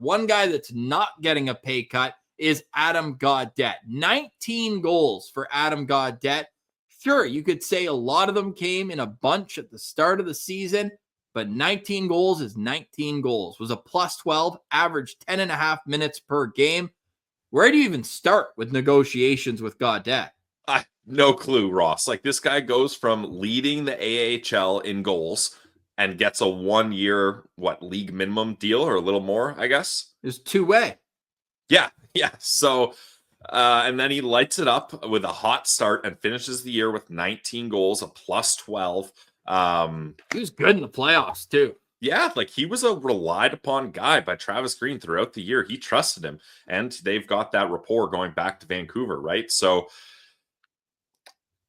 One guy that's not getting a pay cut is Adam Gaudette. 19 goals for Adam Gaudette. Sure, you could say a lot of them came in a bunch at the start of the season, but 19 goals is 19 goals. Was a plus 12, averaged 10.5 minutes per game. Where do you even start with negotiations with Gaudette? No clue, Ross. Like, this guy goes from leading the AHL in goals and gets a 1 year, league minimum deal, or a little more, I guess. It's two-way. Yeah. So, and then he lights it up with a hot start and finishes the year with 19 goals, a plus 12. He was good in the playoffs too. Yeah, like, he was a relied upon guy by Travis Green throughout the year. He trusted him, and they've got that rapport going back to Vancouver, right? So,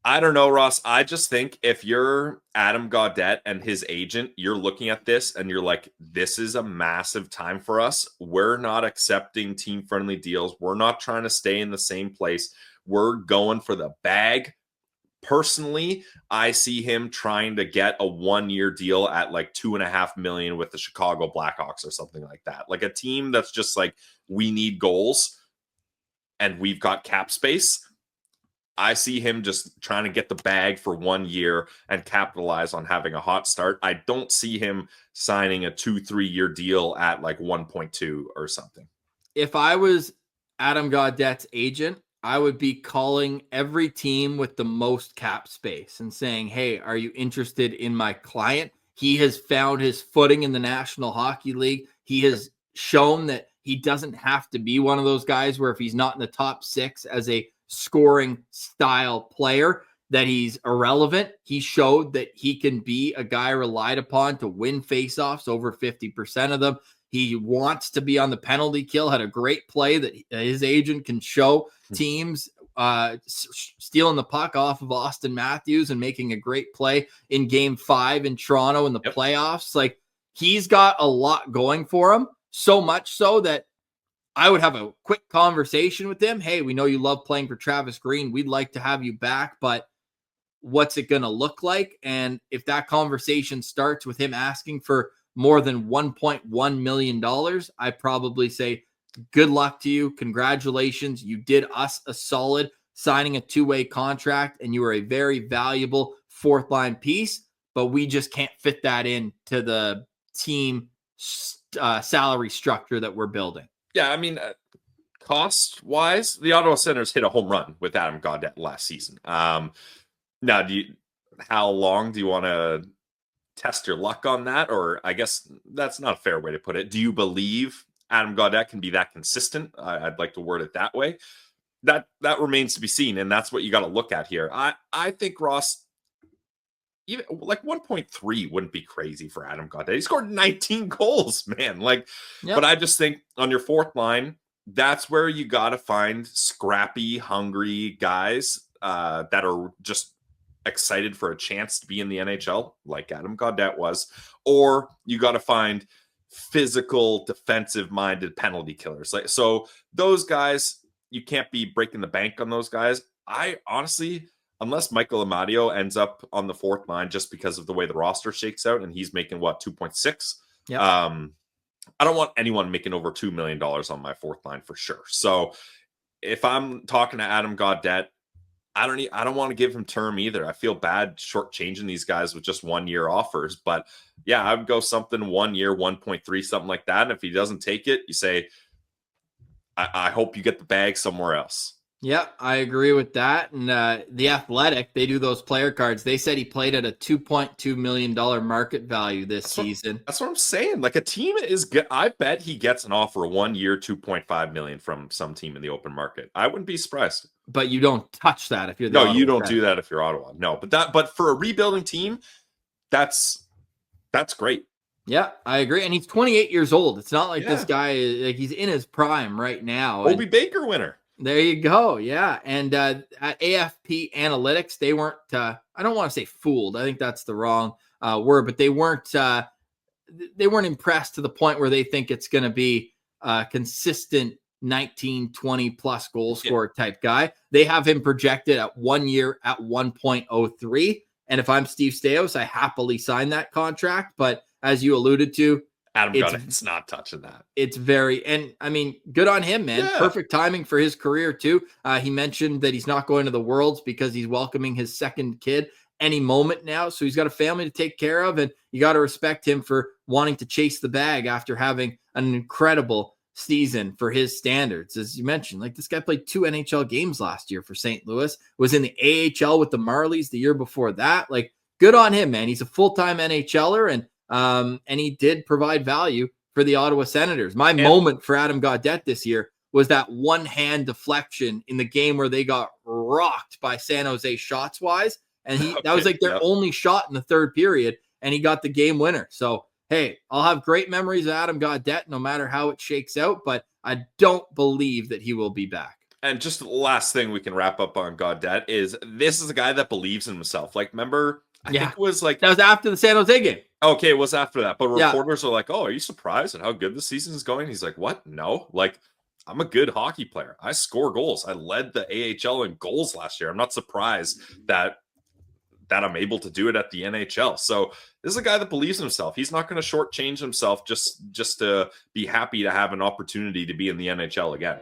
I don't know, Ross. I just think if you're Adam Gaudette and his agent, you're looking at this and you're like, this is a massive time for us. We're not accepting team-friendly deals. We're not trying to stay in the same place. We're going for the bag. Personally, I see him trying to get a 1 year deal at like $2.5 million with the Chicago Blackhawks or something like that. Like, a team that's just like, we need goals and we've got cap space. I see him just trying to get the bag for 1 year and capitalize on having a hot start. I don't see him signing a 2-3 year deal at like 1.2 or something. If I was Adam Gaudette's agent, I would be calling every team with the most cap space and saying, hey, are you interested in my client? He has found his footing in the National Hockey League. He has shown that he doesn't have to be one of those guys where if he's not in the top 6 as a scoring style player, that he's irrelevant. He showed that he can be a guy relied upon to win faceoffs, over 50% of them. He wants to be on the penalty kill, had a great play that his agent can show teams stealing the puck off of Austin Matthews and making a great play in Game 5 in Toronto in the playoffs. Like, he's got a lot going for him, so much so that I would have a quick conversation with him. Hey, we know you love playing for Travis Green. We'd like to have you back, but what's it going to look like? And if that conversation starts with him asking for more than $1.1 million, I probably say, good luck to you. Congratulations. You did us a solid signing a 2-way contract, and you are a very valuable fourth line piece, but we just can't fit that into the team salary structure that we're building. Yeah, I mean, cost-wise, the Ottawa Senators hit a home run with Adam Gaudette last season. Now, how long do you want to test your luck on that? Or I guess that's not a fair way to put it. Do you believe Adam Gaudette can be that consistent? I'd like to word it that way. That remains to be seen, and that's what you got to look at here. I think, Ross, even like 1.3 wouldn't be crazy for Adam Gaudette. He scored 19 goals, man. Like, but I just think on your fourth line, that's where you got to find scrappy, hungry guys that are just excited for a chance to be in the NHL, like Adam Gaudette was, or you got to find physical, defensive-minded penalty killers. Like, so those guys, you can't be breaking the bank on those guys. I honestly, unless Michael Amadio ends up on the fourth line just because of the way the roster shakes out and he's making 2.6. I don't want anyone making over $2 million on my fourth line for sure. So if I'm talking to Adam Gaudette, I don't want to give him term either. I feel bad shortchanging these guys with just 1 year offers, but yeah, I would go something 1 year, 1.3, something like that. And if he doesn't take it, you say, I hope you get the bag somewhere else. Yeah, I agree with that. And The Athletic, they do those player cards. They said he played at a $2.2 million market value this season. That's what I'm saying. Like, a team is good. I bet he gets an offer 1 year, $2.5 million from some team in the open market. I wouldn't be surprised. But you don't touch that if you're the Ottawa. You don't do that if you're Ottawa. No, but for a rebuilding team, that's great. Yeah, I agree. And he's 28 years old. It's not like this guy like he's in his prime right now. Obi Baker winner. There you go. Yeah. And at AFP Analytics, they weren't, I don't want to say fooled. I think that's the wrong word, but they weren't impressed to the point where they think it's going to be consistent 19, 20 plus goal scorer type guy. They have him projected at 1 year at 1.03. And if I'm Steve Staios, I happily sign that contract. But as you alluded to, Adam Gaudette's not touching that. It's very, and I mean, good on him, man. Yeah. Perfect timing for his career too. He mentioned that he's not going to the Worlds because he's welcoming his second kid any moment now. So he's got a family to take care of, and you got to respect him for wanting to chase the bag after having an incredible season for his standards. As you mentioned, like, this guy played 2 NHL games last year for St. Louis, was in the AHL with the Marlies the year before that. Like, good on him, man. He's a full-time NHLer, and he did provide value for the Ottawa Senators. My moment for Adam Gaudette this year was that one-hand deflection in the game where they got rocked by San Jose shots-wise. And that was like their only shot in the third period, and he got the game winner. So, hey, I'll have great memories of Adam Gaudette no matter how it shakes out, but I don't believe that he will be back. And just the last thing we can wrap up on Gaudette is this is a guy that believes in himself. Like, remember, I think it was like... That was after the San Jose game. Okay, it was after that. But reporters are like, oh, are you surprised at how good the season is going? He's like, what? No. Like, I'm a good hockey player. I score goals. I led the AHL in goals last year. I'm not surprised that I'm able to do it at the NHL. So this is a guy that believes in himself. He's not going to shortchange himself just to be happy to have an opportunity to be in the NHL again.